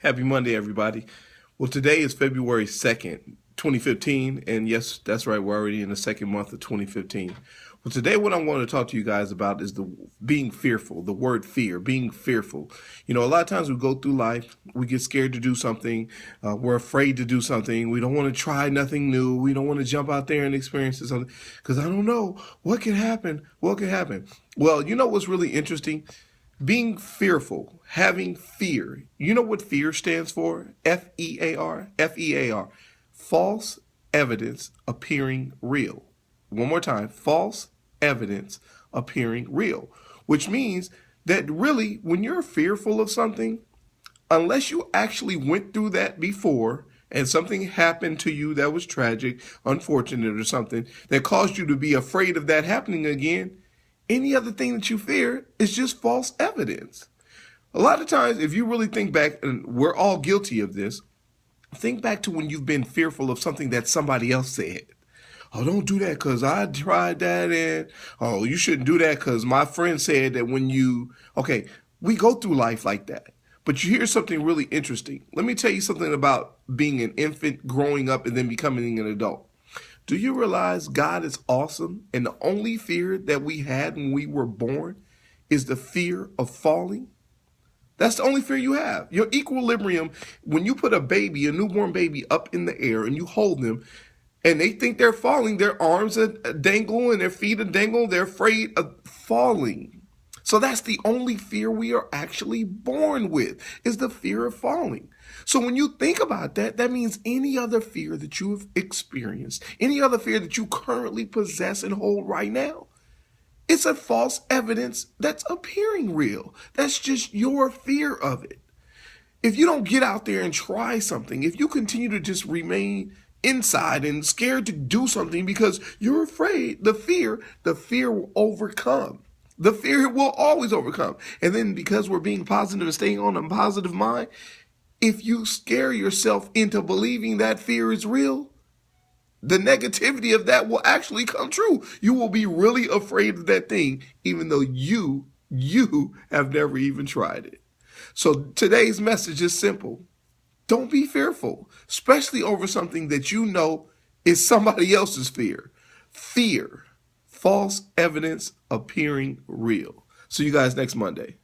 Happy Monday, everybody. Well, today is February 2nd, 2015. And yes, that's right, we're already in the second month of 2015. Well, today, what I want to talk to you guys about is the being fearful, the word fear, being fearful. You know, a lot of times we go through life, we get scared to do something, we're afraid to do something, we don't want to try nothing new, we don't want to jump out there and experience something because I don't know what can happen. What can happen? Well, you know what's really interesting? Being fearful, having fear. You know what fear stands for? F.E.A.R. F.E.A.R. False evidence appearing real. One more time. False evidence appearing real. Which means that really, when you're fearful of something, unless you actually went through that before and something happened to you that was tragic, unfortunate, or something that caused you to be afraid of that happening again, any other thing that you fear is just false evidence. A lot of times, if you really think back, and we're all guilty of this, think back to when you've been fearful of something that somebody else said. Oh, don't do that because I tried that, and oh, you shouldn't do that because my friend said that when you, okay, we go through life like that. But you hear something really interesting. Let me tell you something about being an infant, growing up, and then becoming an adult. Do you realize God is awesome and the only fear that we had when we were born is the fear of falling? That's the only fear you have. Your equilibrium, when you put a baby, a newborn baby up in the air and you hold them and they think they're falling, their arms are dangle and their feet are dangle, they're afraid of falling. So that's the only fear we are actually born with, is the fear of falling. So when you think about that, that means any other fear that you have experienced, any other fear that you currently possess and hold right now, it's a false evidence that's appearing real. That's just your fear of it. If you don't get out there and try something, if you continue to just remain inside and scared to do something because you're afraid, the fear will overcome. The fear will always overcome. And then because we're being positive and staying on a positive mind, if you scare yourself into believing that fear is real, the negativity of that will actually come true. You will be really afraid of that thing, even though you have never even tried it. So today's message is simple. Don't be fearful, especially over something that you know is somebody else's fear. Fear. False evidence appearing real. See you guys next Monday.